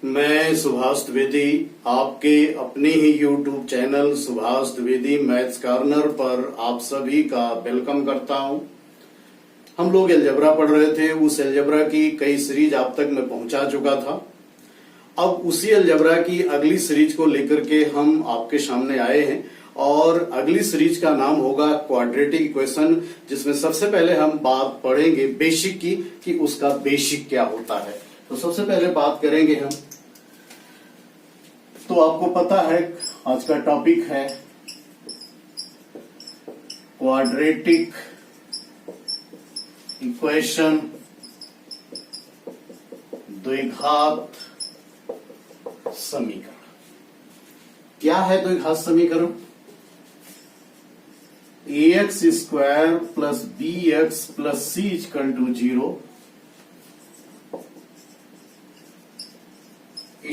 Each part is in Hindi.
मैं सुभाष द्विवेदी आपके अपने ही YouTube channel Subhash Dwivedi maths corner पर आप सभी का वेलकम करता हूं। हम लोग अलजेब्रा पढ़ रहे थे। उस अलजेब्रा की कई सीरीज आप तक मैं पहुंचा चुका था। अब उसी अलजेब्रा की अगली सीरीज को लेकर के हम आपके सामने आए हैं और अगली सीरीज का नाम होगा क्वाड्रेटिक इक्वेशन, जिसमें सबसे पहले हम बात पढ़ेंगे बेसिक की कि उसका बेसिक क्या होता है। तो सबसे पहले बात करेंगे हम, तो आपको पता है आज का टॉपिक है क्वाड्रेटिक इक्वेशन, द्विघात समीकरण। क्या है द्विघात समीकरण? ax square plus bx plus c equal to 0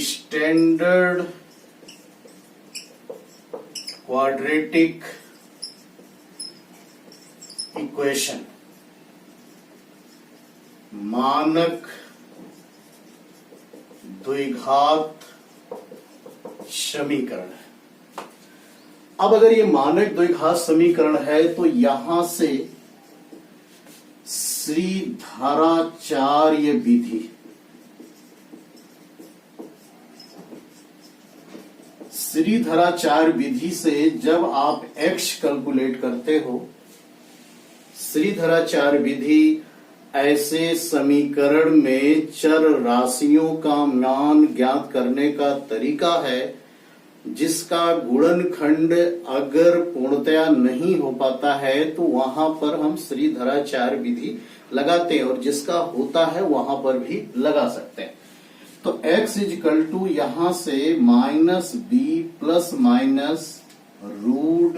standard quadratic equation, मानक द्विघात समीकरण है। अब अगर ये मानक द्विघात समीकरण है तो यहां से श्रीधराचार्य विधि, श्रीधराचार्य विधि से जब आप x कैलकुलेट करते हो, श्रीधराचार्य विधि ऐसे समीकरण में चर राशियों का मान ज्ञात करने का तरीका है जिसका गुणनखंड अगर पूर्णतया नहीं हो पाता है तो वहां पर हम श्रीधराचार्य विधि लगाते हैं और जिसका होता है वहां पर भी लगा सकते हैं। तो x इक्वल टू यहां से minus b plus minus root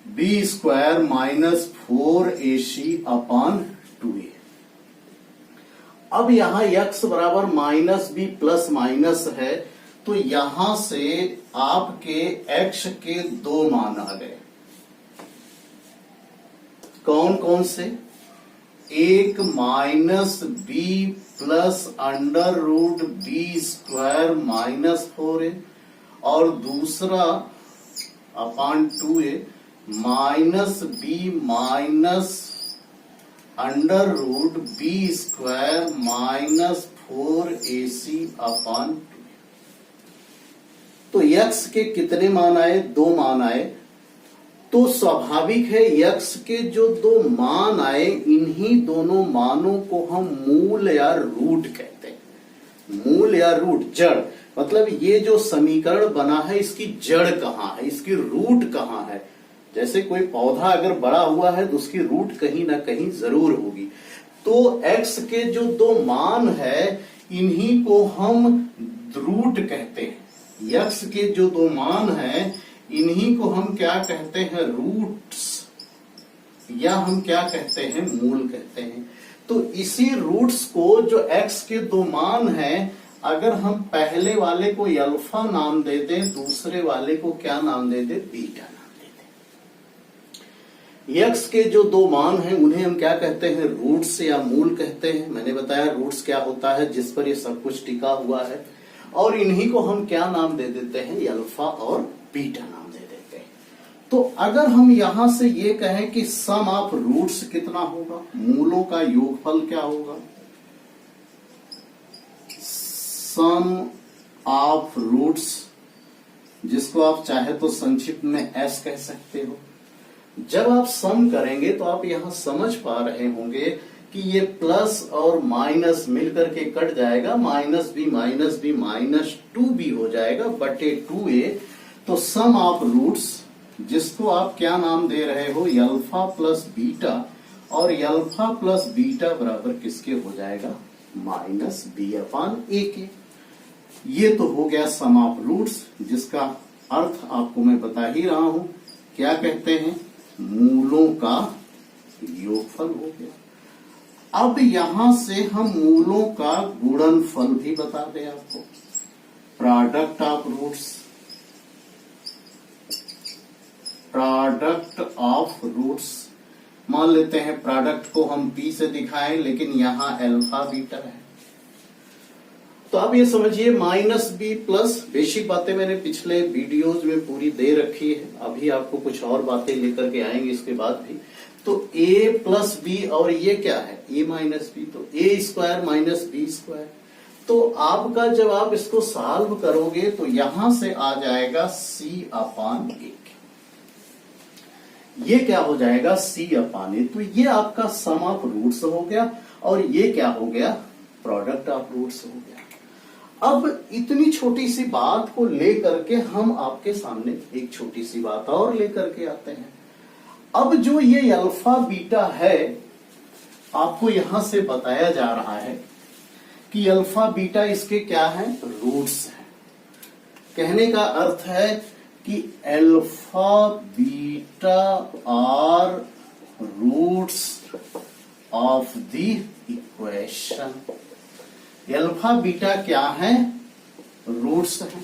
b square minus 4ac upon 2a। अब यहां x बराबर माइनस बी प्लस माइनस है तो यहां से आपके x के दो मान आ गए। कौन कौन से? एक minus b plus under root b square minus 4a और दूसरा upon 2a minus b minus under root b square minus 4ac upon 2। तो x के कितने मान आए? दो मान आए। तो स्वाभाविक है x के जो दो मान आए, इन्हीं दोनों मानों को हम मूल या रूट कहते हैं। मूल या रूट, जड़, मतलब ये जो समीकरण बना है इसकी जड़ कहाँ है, इसकी रूट कहाँ है। जैसे कोई पौधा अगर बड़ा हुआ है तो उसकी रूट कहीं ना कहीं जरूर होगी। तो x के जो दो मान है इन्हीं को हम रूट कहते हैं। x के जो दो मान है इन्हीं को हम क्या कहते हैं? रूट्स, या हम क्या कहते हैं? मूल कहते हैं। तो इसी रूट्स को, जो x के दो मान है, अगर हम पहले वाले को अल्फा नाम दे दें, दूसरे वाले को क्या नाम दे दें? बीटा नाम दे दें। x के जो दो मान हैं उन्हें हम क्या कहते हैं? रूट्स या मूल कहते हैं। मैंने बताया रूट्स क्या होता है, जिस पर ये सब कुछ टिका हुआ है। और इन्हीं को हम क्या नाम दे देते हैं? अल्फा और बीटा नाम दे देते हैं। तो अगर हम यहां से ये कहें कि सम ऑफ रूट्स कितना होगा, मूलों का योगफल क्या होगा? सम ऑफ रूट्स, जिसको आप चाहे तो संक्षिप्त में s कह सकते हो। जब आप सम करेंगे तो आप यहां समझ पा रहे होंगे कि ये प्लस और माइनस मिलकर के कट जाएगा, माइनस बी माइनस 2b हो जाएगा बटे 2a। तो सम ऑफ रूट्स, जिसको आप क्या नाम दे रहे हो? अल्फा प्लस बीटा, और अल्फा प्लस बीटा बराबर किसके हो जाएगा? माइनस बी अपॉन ए के। ये तो हो गया सम ऑफ रूट्स, जिसका अर्थ आपको मैं बता ही रहा हूं। क्या कहते हैं? मूलों का योगफल हो गया। अब यहां से हम मूलों का गुणनफल भी बता दें आपको। Product of roots, product of roots मान लेते हैं प्रोडक्ट को हम p से दिखाएं, लेकिन यहां अल्फा बीटा है। तो आप ये समझिए माइनस बी प्लस, बेसिक बातें मैंने पिछले वीडियोज में पूरी दे रखी है, अभी आपको कुछ और बातें लेकर के आएंगे इसके बाद भी। तो a प्लस बी और ये क्या है a माइनस बी, तो a square minus b square. तो आपका जब आप इसको सॉल्व करोगे तो यहां से आ जाएगा c अपान a, ये क्या हो जाएगा c अपान a। तो ये आपका सम ऑफ रूट्स हो गया और ये क्या हो गया, प्रोडक्ट ऑफ रूट्स हो गया। अब इतनी छोटी सी बात को लेकर के हम आपके सामने एक छोटी सी बात और लेकर के आते हैं। अब जो ये अल्फा बीटा है, आपको यहां से बताया जा रहा है कि अल्फा बीटा इसके क्या है, रूट्स है। कहने का अर्थ है कि alpha beta are roots of the equation. Alpha beta क्या है, रूट्स है।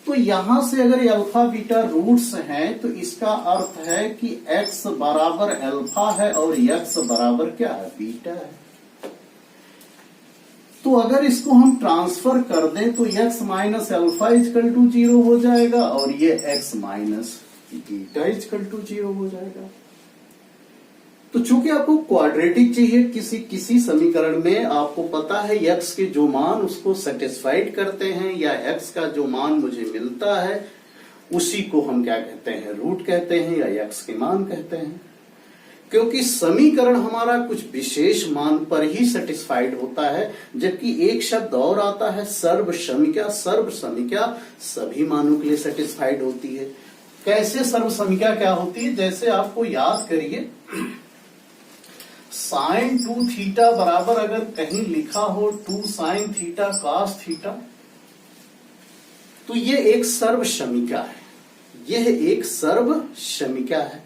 तो यहां से अगर अल्फा बीटा रूट्स हैं तो इसका अर्थ है कि x बराबर अल्फा है और x बराबर क्या है, बीटा है। तो अगर इसको हम ट्रांसफर कर दें तो x minus alpha equal to 0 हो जाएगा और ये x minus beta equal to 0 हो जाएगा। तो चूंकि आपको क्वाड्रेटिक चाहिए किसी समीकरण में, आपको पता है x के जो मान उसको सेटिस्फाइड करते हैं या x का जो मान मुझे मिलता है उसी को हम क्या कहते हैं, रूट कहते हैं या x के मान कहते हैं। क्योंकि समीकरण हमारा कुछ विशेष मान पर ही सेटिस्फाइड होता है, जबकि एक शब्द और आता है सर्वसमिका। सर्वसमिका सभी मानों के लिए सेटिस्फाइड होती है। कैसे सर्वसमिका क्या होती है, जैसे आपको याद करिए साइन 2 थीटा बराबर अगर कहीं लिखा हो 2 साइन थीटा कॉस थीटा, तो ये एक सर्वसमिका है, यह एक सर्वसमिका है।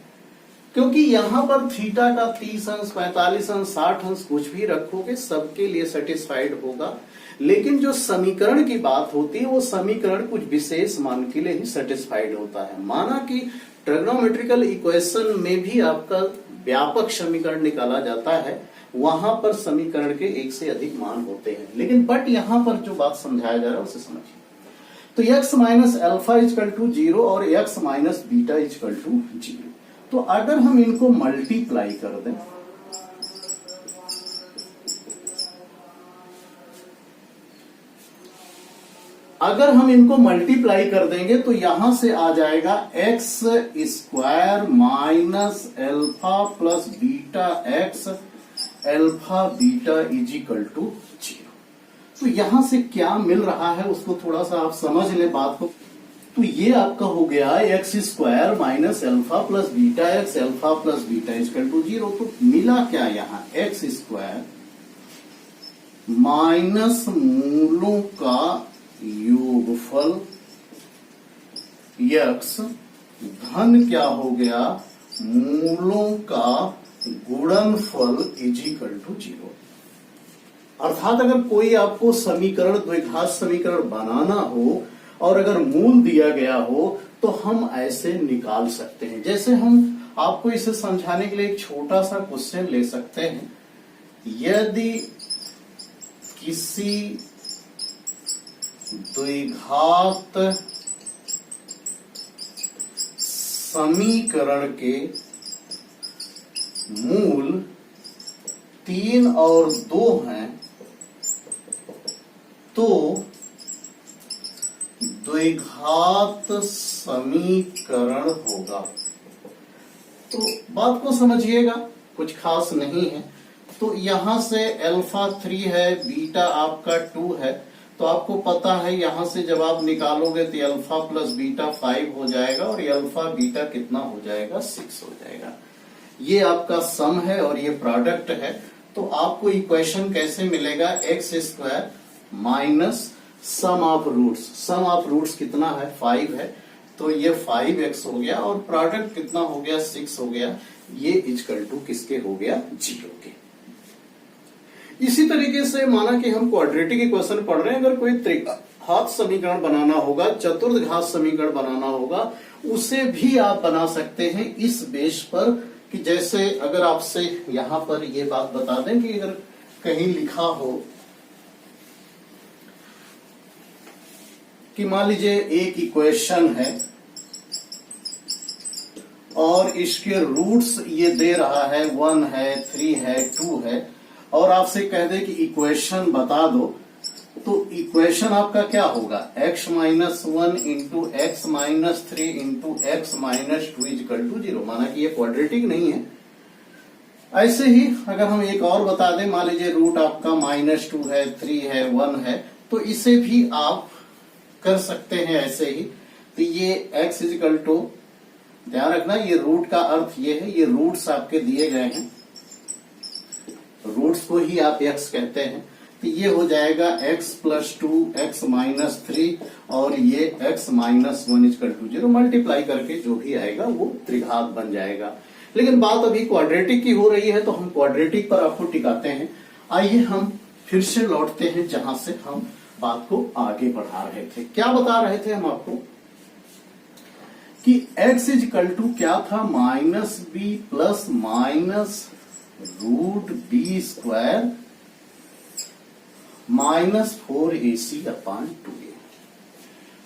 क्योंकि यहां पर थीटा का 30 अंश 45 अंश 60 अंश कुछ भी रखोगे सबके लिए सेटिस्फाइड होगा। लेकिन जो समीकरण की बात होती है वो समीकरण कुछ विशेष मान के लिए ही सेटिस्फाइड होता है। माना कि ट्रिग्नोमेट्रिकल इक्वेशन में भी आपका व्यापक समीकरण निकाला जाता है, वहां पर समीकरण के एक से अधिक मान होते हैं। लेकिन बट यहां पर जो बात समझाया जा रहा है उसे समझिए। तो x minus alpha equal to 0 और x minus beta equal to 0। तो अगर हम इनको मल्टीप्लाई कर दें, अगर हम इनको मल्टीप्लाई कर देंगे तो यहां से आ जाएगा x square minus alpha plus beta x alpha beta is equal to 0। तो यहां से क्या मिल रहा है उसको थोड़ा सा आप समझ ले बात को। तो ये आपका हो गया x square minus alpha plus beta x alpha plus beta is equal to 0। तो मिला क्या यहाँ, x स्क्वायर माइनस मूलों का योगफल x धन क्या हो गया, मूलों का गुणनफल इज इक्वल टू 0। अर्थात अगर कोई आपको समीकरण द्विघात समीकरण बनाना हो और अगर मूल दिया गया हो तो हम ऐसे निकाल सकते हैं। जैसे हम आपको इसे समझाने के लिए एक छोटा सा क्वेश्चन ले सकते हैं। यदि किसी द्विघात समीकरण के मूल 3 और 2 हैं तो द्विघात समीकरण होगा। तो बात को समझिएगा, कुछ खास नहीं है। तो यहां से अल्फा 3 है, बीटा आपका 2 है। तो आपको पता है यहां से जब आप निकालोगे तो अल्फा प्लस बीटा 5 हो जाएगा और ये अल्फा बीटा कितना हो जाएगा, 6 हो जाएगा। ये आपका सम है और ये प्रोडक्ट है। तो आपको इक्वेशन कैसे मिलेगा, x square minus sum of roots. Sum of roots कितना है, 5 है। तो ये 5x हो गया और प्रोडक्ट कितना हो गया, 6 हो गया। ये इक्वल टू किसके हो गया, 0 के। इसी तरीके से माना कि हम क्वाड्रेटिक इक्वेशन पढ़ रहे हैं, अगर कोई त्रिघात समीकरण बनाना होगा, चतुर्घात समीकरण बनाना होगा, उसे भी आप बना सकते हैं इस बेस पर कि जैसे अगर आपसे यहां पर ये बात बता दें कि अगर कहीं लिखा हो कि मान लीजिए एक इक्वेशन है और इसके रूट्स ये दे रहा है 1 है, 3 है, 2 है, और आपसे कह दे कि इक्वेशन बता दो, तो इक्वेशन आपका क्या होगा, x minus 1 into x minus 3 into x minus 2 equal to 0। माना कि ये क्वाड्रेटिक नहीं है। ऐसे ही अगर हम एक और बता दें, मान लीजिए रूट आपका -2 है, 3 है, 1 है, तो इसे भी आप कर सकते हैं ऐसे ही। तो ये x इजकल टू, ध्यान रखना ये रूट का अर्थ ये है, ये रूट्स आपके दिए गए हैं, रूट्स को ही आप x कहते हैं। तो ये हो जाएगा x प्लस 2 एक्स माइनस 3 और ये x minus 1 equal to 0। Multiply करके जो भी आएगा वो त्रिघात बन जाएगा। लेकिन बात अभी क्वाड्रेटिक की हो रही है, तो हम क्वाड्रेटिक पर आपको टिकाते हैं। आइए हम फिर से लौटते हैं जहां से हम बात को आगे बढ़ा रहे थे। क्या बता रहे थे हम आपको कि x इजकल टू क्या था, minus b plus minus root b square minus 4ac upon 2a।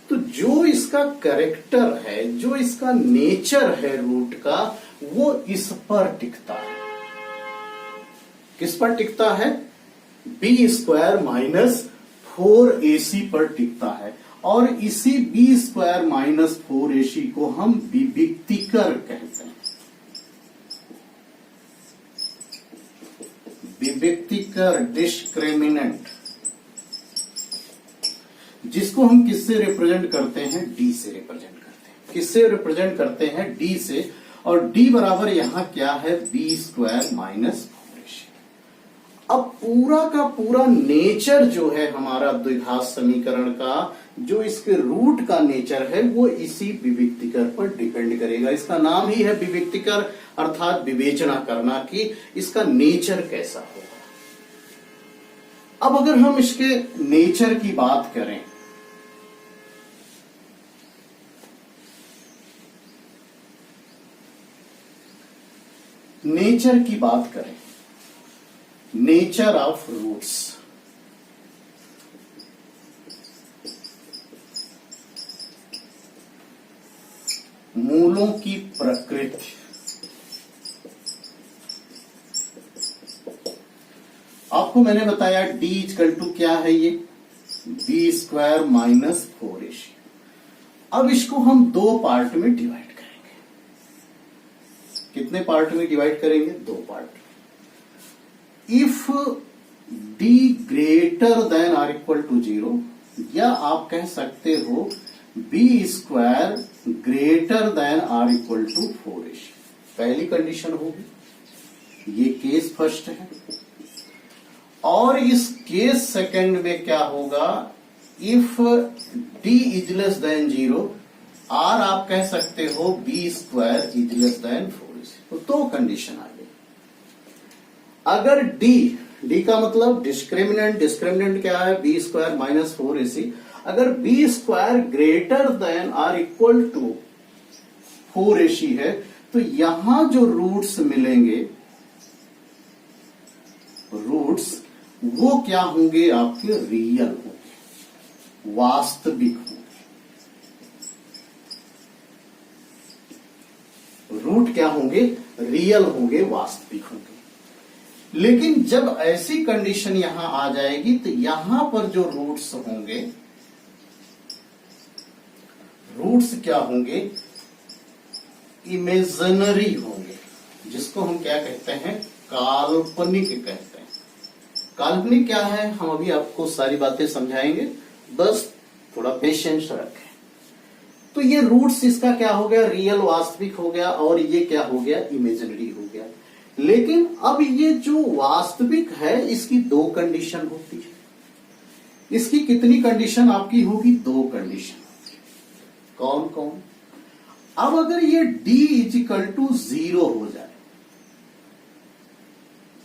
तो जो इसका करेक्टर है, जो इसका नेचर है रूट का, वो इस पर टिकता है। किस पर टिकता है, बी स्क्वायर माइनस 4ac पर टिकता है। और इसी बी स्क्वायर माइनस 4ac को हम विविक्तिकर कहते हैं। विविक्तिकर, डिस्क्रिमिनेंट, जिसको हम किससे रिप्रेजेंट करते हैं, डी से रिप्रेजेंट करते हैं। किससे रिप्रेजेंट करते हैं, डी से। और डी बराबर यहां क्या है, बी स्क्वायर माइनस 4ac। अब पूरा का पूरा नेचर जो है हमारा द्विघात समीकरण का, जो इसके रूट का नेचर है, वो इसी विविक्तिकर पर डिपेंड करेगा। इसका नाम ही है विविक्तिकर, अर्थात विवेचना करना कि इसका नेचर कैसा होगा। अब अगर हम इसके नेचर की बात करें, नेचर की बात करें, नेचर ऑफ रूट्स, मूलों की प्रकृति। आपको मैंने बताया डी इक्वल टू क्या है, ये बी स्क्वायर माइनस 4ac। अब इसको हम दो पार्ट में डिवाइड करेंगे। कितने पार्ट में डिवाइड करेंगे, दो part. If d greater than or equal to 0, या आप कह सकते हो b square greater than or equal to 4ac। पहली कंडीशन होगी, ये केस फर्स्ट है। और इस केस सेकंड में क्या होगा, if d is less than 0, or आप कह सकते हो b square is less than 4ac। तो दो कंडीशन आ गई। अगर डी का मतलब डिस्क्रिमिनेंट, डिस्क्रिमिनेंट क्या है, बी स्क्वायर माइनस 4ac। अगर b square greater than or equal to 4ac है, तो यहां जो रूट्स मिलेंगे, रूट्स वो क्या होंगे, आपके रियल होंगे, वास्तविक होंगे। रूट क्या होंगे, रियल होंगे, वास्तविक होंगे। लेकिन जब ऐसी कंडीशन यहां आ जाएगी, तो यहां पर जो रूट्स होंगे, रूट्स क्या होंगे, इमेजिनरी होंगे, जिसको हम क्या कहते हैं, काल्पनिक कहते हैं। काल्पनिक क्या है, हम अभी आपको सारी बातें समझाएंगे, बस थोड़ा पेशेंस रखें। तो ये रूट्स इसका क्या हो गया, रियल, वास्तविक हो गया, और ये क्या हो गया, इमेजिनरी हो गया। लेकिन अब ये जो वास्तविक है, इसकी दो कंडीशन होती है। इसकी कितनी कंडीशन आपकी होगी, दो कंडीशन। कौन कौन, अब अगर ये d इजिकल टू 0 हो जाए,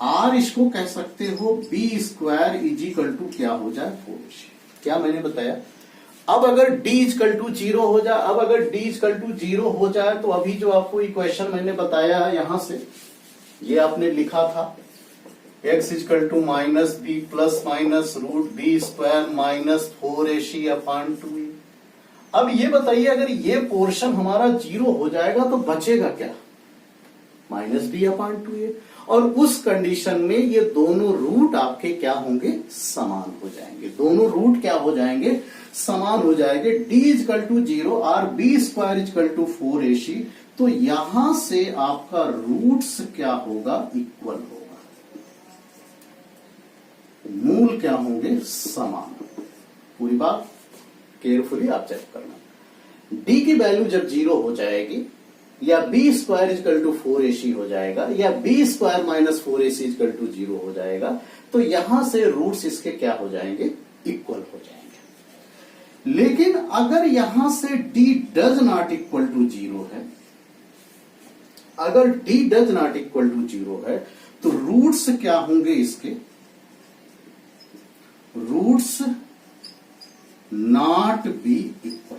r इसको कह सकते हो बी स्क्वायर इजिकल टू क्या हो जाए, 4ac। क्या मैंने बताया, अब अगर d इजिकल टू 0 हो जाए, अब अगर d इजिकल टू 0 हो जाए, तो अभी जो आपको इक्वेशन मैंने बताया यहां से, ये आपने लिखा था x equal to minus b plus minus root b square minus 4ac upon 2a। अब ये बताइए, अगर ये पोर्शन हमारा 0 हो जाएगा तो बचेगा क्या? -b/2a। और उस कंडीशन में ये दोनों रूट आपके क्या होंगे? समान हो जाएंगे। दोनों रूट क्या हो जाएंगे? समान हो जाएंगे। d = 0 और b² = 4ac। तो यहां से आपका रूट्स क्या होगा? इक्वल होगा। मूल क्या होंगे? समान। पूरी बात केयरफुली आप चेक करना। d की वैल्यू जब 0 हो जाएगी, या b² = 4ac हो जाएगा, या b² - 4ac = 0 हो जाएगा, तो यहां से रूट्स इसके क्या हो जाएंगे? इक्वल हो जाएंगे। लेकिन अगर यहां से d does not equal to 0 है, अगर d does not equal to 0 है, तो रूट्स क्या होंगे इसके? Roots not be equal.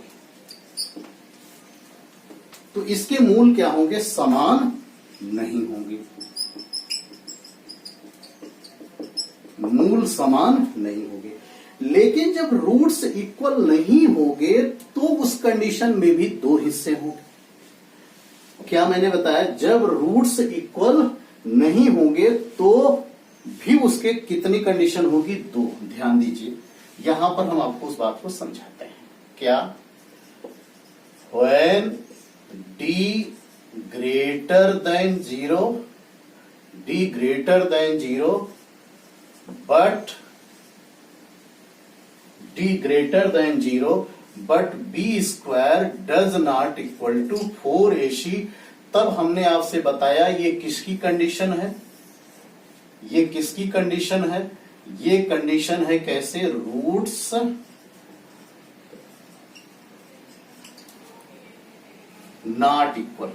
तो इसके मूल क्या होंगे? समान नहीं होंगे। मूल समान नहीं होंगे। लेकिन जब रूट्स इक्वल नहीं होंगे तो उस कंडीशन में भी दो हिस्से होंगे। क्या मैंने बताया? जब रूट्स इक्वल नहीं होंगे तो भी उसके कितनी कंडीशन होगी? दो। ध्यान दीजिए, यहां पर हम आपको उस बात को समझाते हैं। क्या? When d greater than 0, d greater than 0, but d greater than 0, but b² does not equal to 4ac, तब हमने आपसे बताया ये किसकी कंडीशन है? ये किसकी कंडीशन है? ये कंडीशन है कैसे? Roots not equal.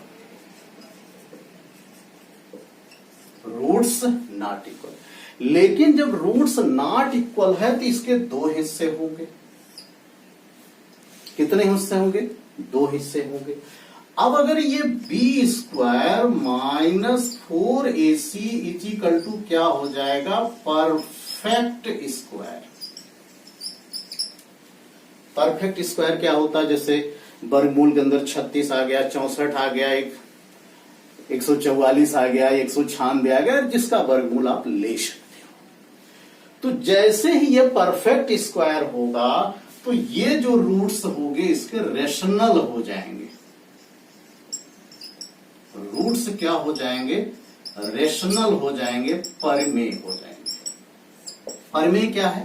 Roots not equal. लेकिन जब रूट्स नॉट इक्वल है तो इसके दो हिस्से होंगे। कितने हिस्से होंगे? दो हिस्से होंगे। अब अगर ये b² - 4ac = क्या हो जाएगा? Perfect square. परफेक्ट स्क्वायर क्या होता है? जैसे वर्गमूल के अंदर 36 आ गया, 64 आ गया, 144 आ गया, 196 आ गया, जिसका वर्गमूल आप ले सकते हो। तो जैसे ही ये परफेक्ट स्क्वायर होगा तो ये जो रूट्स होंगे इसके रेशनल हो जाएंगे। रूट्स क्या हो जाएंगे? रेशनल हो जाएंगे, परिमेय हो जाएंगे। परिमेय क्या है?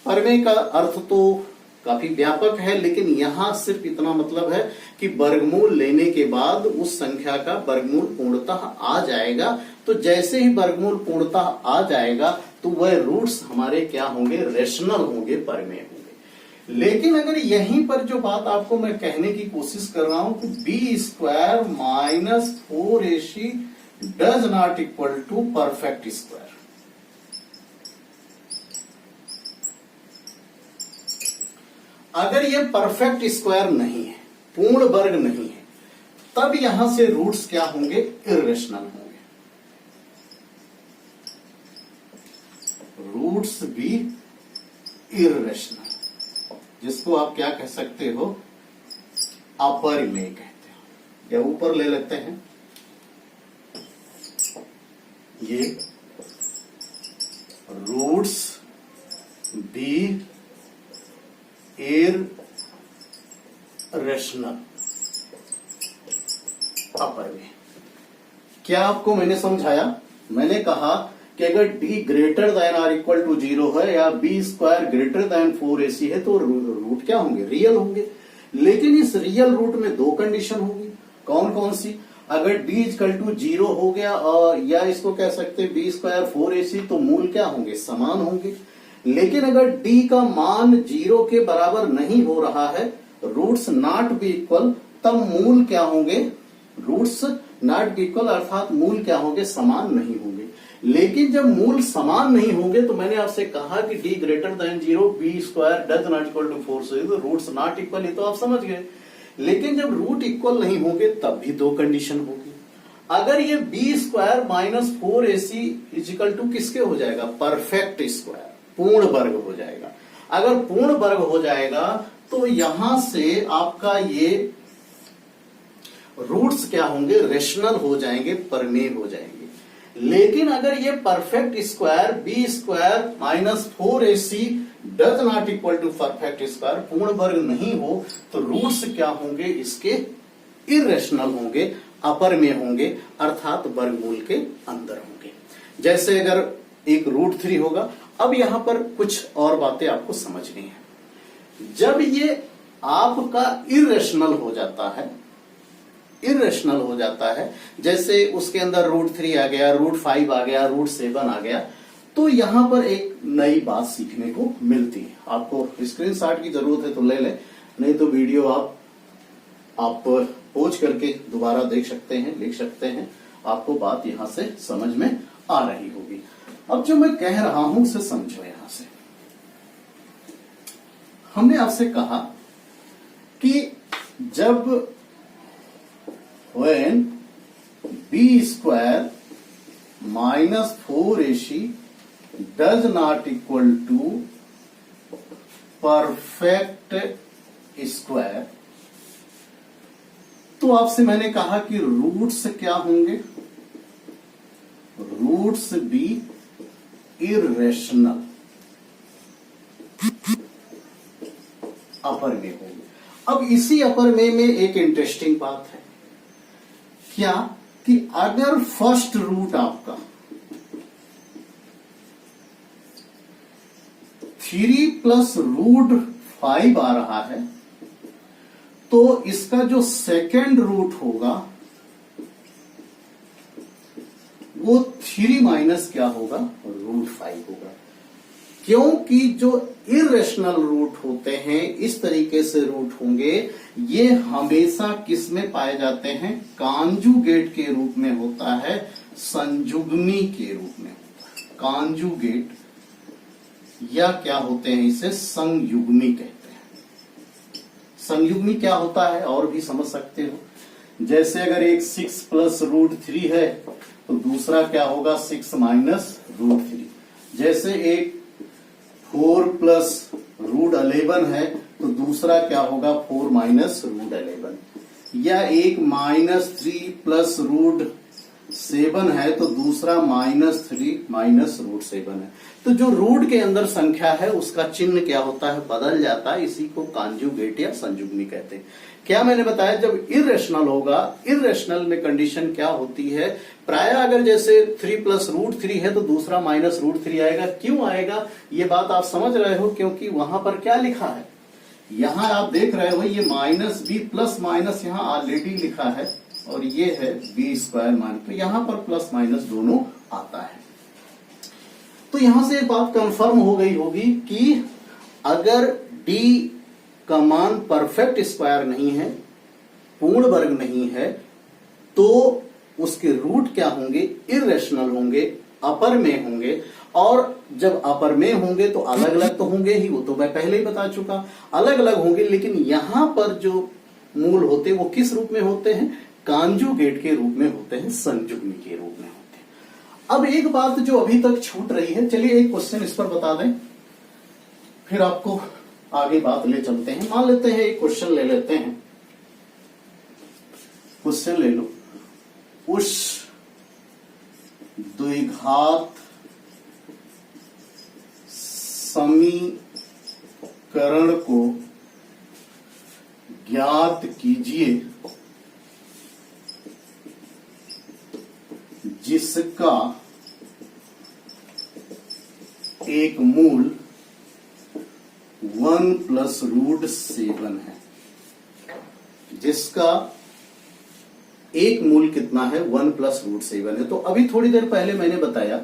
परिमेय का अर्थ तो काफी व्यापक है, लेकिन यहां सिर्फ इतना मतलब है कि वर्गमूल लेने के बाद उस संख्या का वर्गमूल पूर्णतः आ जाएगा। तो जैसे ही वर्गमूल पूर्णतः आ जाएगा तो वह रूट्स हमारे क्या होंगे? रेशनल होंगे, परिमेय होंगे। लेकिन अगर यहीं पर जो बात आपको मैं कहने की कोशिश कर रहा हूं कि b² - 4ac does not equal to perfect square, अगर ये परफेक्ट स्क्वायर नहीं है, पूर्ण वर्ग नहीं है, तब यहां से रूट्स क्या होंगे? इर्रेशनल होंगे। रूट्स भी इर्रेशनल, जिसको आप क्या कह सकते हो? अपरिमेय कहते हो, या ऊपर ले लेते हैं। ये रूट्स बी इर्रेशनल, अपरिमेय। क्या आपको मैंने समझाया? मैंने कहा कि अगर d greater than or equal to 0 है या b² greater than 4ac है तो रूट क्या होंगे? रियल होंगे। लेकिन इस रियल रूट में दो कंडीशन होगी। कौन कौन सी? अगर d = 0 हो गया और या इसको कह सकते हैं b² 4ac, तो मूल क्या होंगे? समान होंगे। लेकिन अगर d का मान 0 के बराबर नहीं हो रहा है, रूट्स नॉट बी इक्वल, तब मूल क्या होंगे? रूट्स नॉट बी इक्वल अर्थात मूल क्या होंगे? समान नहीं होंगे। लेकिन जब मूल समान नहीं होंगे तो मैंने आपसे कहा कि d greater than 0, b² does not equal to 4, so roots not equal, ये तो आप समझ गए। लेकिन जब रूट इक्वल नहीं होंगे तब भी दो कंडीशन होगी। अगर ये b² - 4ac = किसके हो जाएगा? परफेक्ट स्क्वायर, पूर्ण वर्ग हो जाएगा। अगर पूर्ण वर्ग हो जाएगा तो यहां से आपका ये रूट्स क्या होंगे, रेशनल हो जाएंगे, परमेय हो जाएंगे। लेकिन अगर ये perfect square b square minus 4ac does not equal to perfect square, पूर्ण वर्ग नहीं हो, तो रूट्स क्या होंगे, इसके इरेशनल होंगे, अपरमेय होंगे, अर्थात वर्गमूल के अंदर होंगे। जैसे अगर एक √3 होगा। अब यहां पर कुछ और बातें आपको समझनी है। जब ये आपका इरेशनल हो जाता है, इरेशनल हो जाता है, जैसे उसके अंदर √3 आ गया, √5 आ गया, √7 आ गया, तो यहां पर एक नई बात सीखने को मिलती है। आपको स्क्रीनशॉट की जरूरत है तो ले लें, नहीं तो वीडियो आप पॉज करके दोबारा देख सकते हैं, लिख सकते हैं, आपको बात यहां से समझ में आ रही होगी। अब जो मैं कह रहा हूं उसे समझो। यहां से हमने आपसे कहा कि जब when b square minus 4ac does not equal to perfect square, तो आपसे मैंने कहा कि रूट्स क्या होंगे, रूट्स बी इरेशनल, अपर में होंगे। अब इसी अपर में एक इंटरेस्टिंग बात है, क्या कि अगर फर्स्ट रूट आपका 3 प्लस √5 आ रहा है, तो इसका जो सेकेंड रूट होगा वो 3 माइनस क्या होगा, √5 होगा। क्योंकि जो इरेशनल रूट होते हैं, इस तरीके से रूट होंगे, ये हमेशा किस में पाए जाते हैं, कॉन्जुगेट के रूप में होता है, संयुग्मी के रूप में होता है। कॉन्जुगेट या क्या होते हैं, इसे संयुग्मी कहते हैं। संयुग्मी क्या होता है और भी समझ सकते हो। जैसे अगर एक 6 प्लस √3 है तो दूसरा क्या होगा, 6 माइनस √3। जैसे एक 4 प्लस √11 है तो दूसरा क्या होगा, 4 माइनस √11। या एक -3 प्लस √7 है तो दूसरा -3 माइनस √7 है। तो जो रूट के अंदर संख्या है उसका चिन्ह क्या होता है, बदल जाता है। इसी को कॉन्जुगेट या संयुग्मी कहते हैं। क्या मैंने बताया, जब इरेशनल होगा, इरेशनल में कंडीशन क्या होती है, प्राय अगर जैसे 3 प्लस √3 है तो दूसरा माइनस √3 आएगा। क्यों आएगा, ये बात आप समझ रहे हो, क्योंकि वहां पर क्या लिखा है, यहां आप देख रहे हो ये माइनस बी प्लस माइनस यहां ऑलरेडी लिखा है, और ये है बी स्क्वायर माइनस, तो यहां पर प्लस माइनस दोनों आता है। तो यहां से एक बात कंफर्म हो गई होगी कि अगर डी का मान परफेक्ट स्क्वायर नहीं है, पूर्ण वर्ग नहीं है, तो उसके रूट क्या होंगे, इरेशनल होंगे, अपर में होंगे। और जब अपर में होंगे तो अलग अलग तो होंगे ही, वो तो मैं पहले ही बता चुका, अलग अलग होंगे। लेकिन यहां पर जो मूल होते हैं वो किस रूप में होते हैं, कॉन्जुगेट के रूप में होते हैं, संयुग्मी के रूप में होते हैं। अब एक बात जो अभी तक छूट रही है, चलिए एक क्वेश्चन इस पर बता दें, फिर आपको आगे बात ले चलते हैं। मान लेते हैं एक क्वेश्चन ले लेते हैं, क्वेश्चन ले लो, उस द्विघात समीकरण को ज्ञात कीजिए जिसका एक मूल 1 प्लस √7 है। जिसका एक मूल कितना है, 1 प्लस √7 है। तो अभी थोड़ी देर पहले मैंने बताया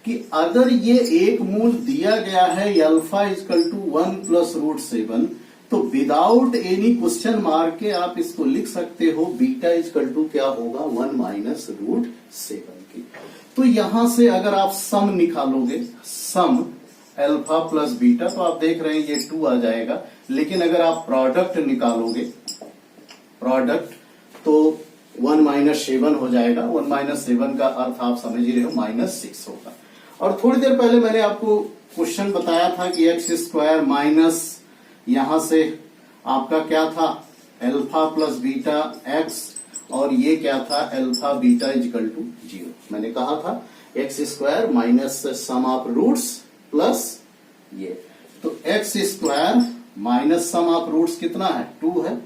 कि अगर ये एक मूल दिया गया है अल्फा इक्वल टू 1 प्लस √7, तो विदाउट एनी क्वेश्चन मार्क के आप इसको लिख सकते हो बीटा इक्वल टू क्या होगा, 1 माइनस √7 की। तो यहां से अगर आप सम निकालोगे, सम अल्फा प्लस बीटा, तो आप देख रहे हैं ये 2 आ जाएगा। लेकिन अगर आप प्रोडक्ट निकालोगे, प्रोडक्ट, तो 1 माइनस 7 हो जाएगा। 1 माइनस 7 का अर्थ आप समझ ही रहे हो, -6 होगा। और थोड़ी देर पहले मैंने आपको क्वेश्चन बताया था कि x² माइनस यहां से आपका क्या था, अल्फा प्लस बीटा एक्स, और ये क्या था, अल्फा बीटा इजिकल टू 0। मैंने कहा था x square minus sum of roots plus ये, तो x square minus sum of roots कितना है, 2 है,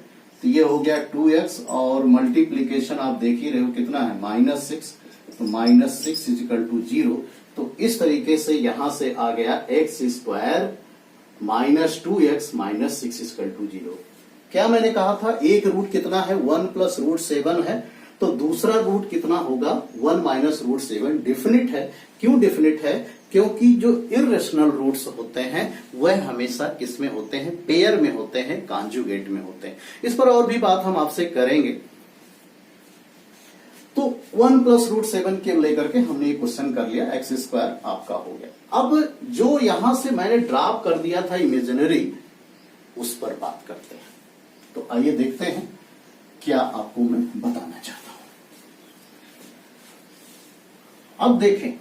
तो ये हो गया 2x, और मल्टीप्लीकेशन आप देख ही रहे हो कितना है, -6, तो -6 इजिकल टू 0। तो इस तरीके से यहां से आ गया x square -2x -6 is equal to 0। क्या मैंने कहा था, एक रूट कितना है, 1 प्लस रूट 7 है, तो दूसरा रूट कितना होगा, 1 माइनस रूट 7। डिफिनिट है, क्यों डिफिनिट है, क्योंकि जो इरेशनल रूट्स होते हैं वह हमेशा किसमें होते हैं, पेयर में होते हैं, कॉन्जुगेट में होते हैं। इस पर और भी बात हम आपसे करेंगे। तो 1 प्लस रूट 7 के लेकर के हमने ये क्वेश्चन कर लिया, एक्स स्क्वायर आपका हो गया। अब जो यहां से मैंने ड्रॉप कर दिया था इमेजिनरी, उस पर बात करते हैं। तो आइए देखते हैं क्या आपको मैं बताना चाहता हूं। अब देखें,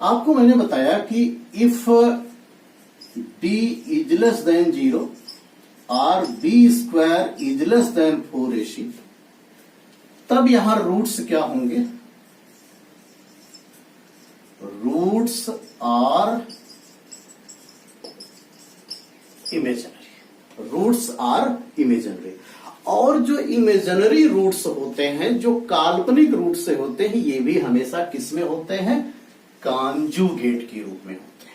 आपको मैंने बताया कि if d is less than 0 और b square is less than 4ac, तब यहां रूट्स क्या होंगे, roots are imaginary, roots are imaginary. और जो इमेजिनरी रूट्स होते हैं, जो काल्पनिक रूट से होते हैं, ये भी हमेशा किसमें होते हैं, कॉन्जुगेट के रूप में होते हैं।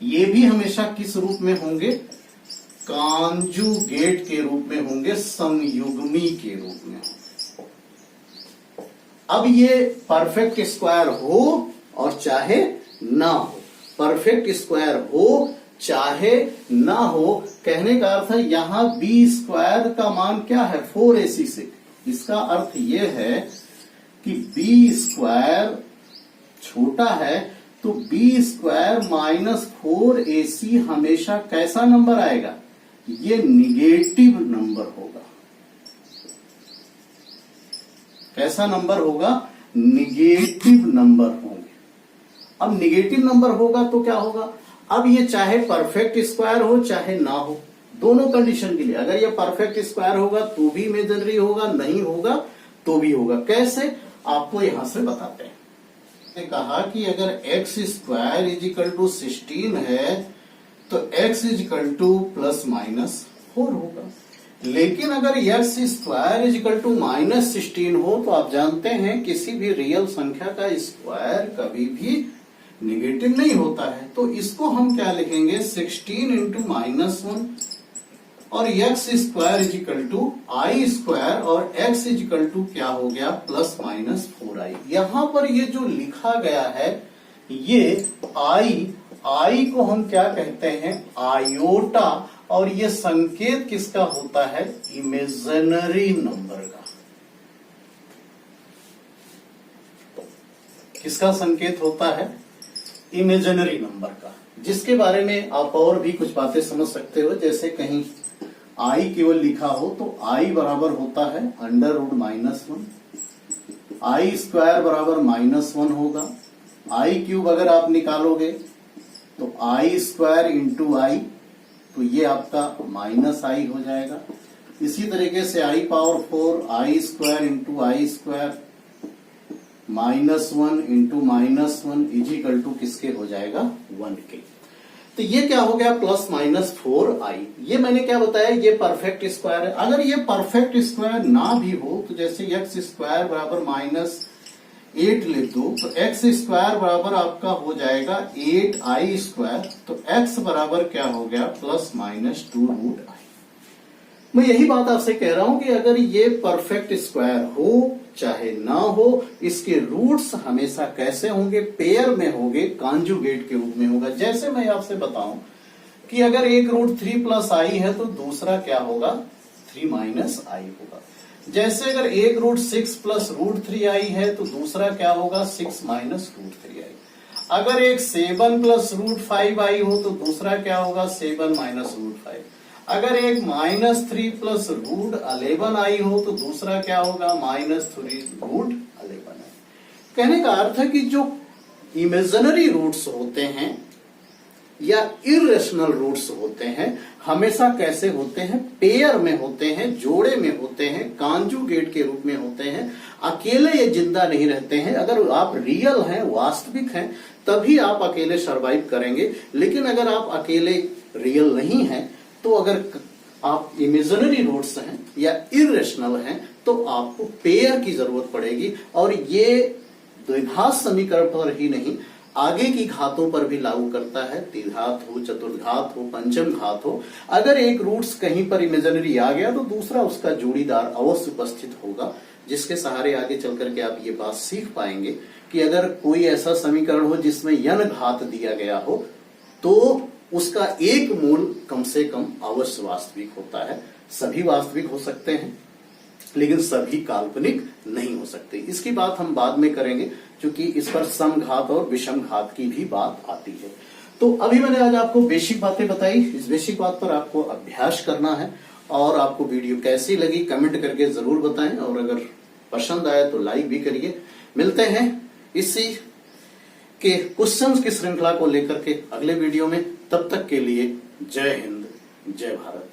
ये भी हमेशा किस रूप में होंगे, कॉन्जुगेट के रूप में होंगे, संयुग्मी के रूप में होंगे। अब ये परफेक्ट स्क्वायर हो और चाहे ना हो, परफेक्ट स्क्वायर हो चाहे ना हो, कहने का अर्थ है यहां बी स्क्वायर का मान क्या है, 4ac6। इसका अर्थ यह है कि बी स्क्वायर छोटा है, तो बी स्क्वायर -4ac हमेशा कैसा नंबर आएगा, ये निगेटिव नंबर होगा। कैसा नंबर होगा, निगेटिव नंबर होंगे। अब निगेटिव नंबर होगा तो क्या होगा, अब ये चाहे परफेक्ट स्क्वायर हो चाहे ना हो, दोनों कंडीशन के लिए, अगर ये परफेक्ट स्क्वायर होगा तो भी इमेजिनरी होगा, नहीं होगा तो भी होगा। कैसे, आपको यहां से बताते हैं। ने कहा कि अगर x square is equal to 16 है तो x इज इक्वल टू +-4 होगा। लेकिन अगर x square is equal to -16 हो तो आप जानते हैं किसी भी रियल संख्या का स्क्वायर कभी भी नेगेटिव नहीं होता है। तो इसको हम क्या लिखेंगे, 16 इंटू -1, और x square is equal to i square, और x इज इक्वल टू क्या हो गया, +-4i। यहां पर ये जो लिखा गया है, ये आई को हम क्या कहते हैं, आयोटा, और ये संकेत किसका होता है, इमेजिनरी नंबर का। किसका संकेत होता है, इमेजिनरी नंबर का, जिसके बारे में आप और भी कुछ बातें समझ सकते हो। जैसे कहीं आई केवल लिखा हो तो आई बराबर होता है √-1, आई स्क्वायर बराबर -1 होगा। आई क्यूब अगर आप निकालोगे तो आई स्क्वायर इंटू आई, तो ये आपका -i हो जाएगा। इसी तरीके से i power 4 i square into i square -1 into -1 is equal to किसके हो जाएगा, 1 के। तो ये क्या हो गया, +-4i। ये मैंने क्या बताया, ये परफेक्ट स्क्वायर है। अगर ये परफेक्ट स्क्वायर ना भी हो तो जैसे x स्क्वायर बराबर -8 लिख दो, तो x स्क्वायर बराबर आपका हो जाएगा 8i स्क्वायर, तो x बराबर क्या हो गया, +-2√i। मैं यही बात आपसे कह रहा हूं कि अगर ये परफेक्ट स्क्वायर हो चाहे ना हो, इसके रूट्स हमेशा कैसे होंगे, पेयर में होंगे, कॉन्जुगेट के रूप में होगा। जैसे मैं आपसे बताऊं कि अगर एक रूट 3+i है तो दूसरा क्या होगा, 3-i होगा। जैसे अगर एक रूट 6+√3i है तो दूसरा क्या होगा, 6-√3i। अगर एक 7+√5i हो तो दूसरा क्या होगा, 7-√5। अगर एक -3+√11i हो तो दूसरा क्या होगा, -3√11i। कहने का अर्थ है कि जो इमेजिनरी रूट्स होते हैं या इरेशनल रूट्स होते हैं हमेशा कैसे होते हैं, पेयर में होते हैं, जोड़े में होते हैं, कॉन्जुगेट के रूप में होते हैं। अकेले ये जिंदा नहीं रहते हैं। अगर आप रियल हैं, वास्तविक हैं, तभी आप अकेले सरवाइव करेंगे। लेकिन अगर आप अकेले रियल नहीं हैं, तो अगर आप इमेजिनरी रूट्स हैं या इरेशनल हैं, तो आपको पेयर की जरूरत पड़ेगी। और ये द्विघात समीकरण पर ही नहीं, आगे की घातों पर भी लागू करता है। त्रिघात हो, चतुर्घात हो, पंचम घात हो, अगर एक रूट्स कहीं पर इमेजिनरी आ गया तो दूसरा उसका जोड़ीदार अवश्य उपस्थित होगा, जिसके सहारे आगे चल करके आप ये बात सीख पाएंगे कि अगर कोई ऐसा समीकरण हो जिसमें यन घात दिया गया हो तो उसका एक मूल कम से कम अवश्य वास्तविक होता है। सभी वास्तविक हो सकते हैं लेकिन सभी काल्पनिक नहीं हो सकते। इसकी बात हम बाद में करेंगे, क्योंकि इस पर समघात और विषम घात की भी बात आती है। तो अभी मैंने आज आपको बेसिक बातें बताई। इस बेसिक बात पर आपको अभ्यास करना है। और आपको वीडियो कैसी लगी कमेंट करके जरूर बताएं, और अगर पसंद आए तो लाइक भी करिए। मिलते हैं इसी के क्वेश्चंस की श्रृंखला को लेकर के अगले वीडियो में। तब तक के लिए जय हिंद, जय भारत।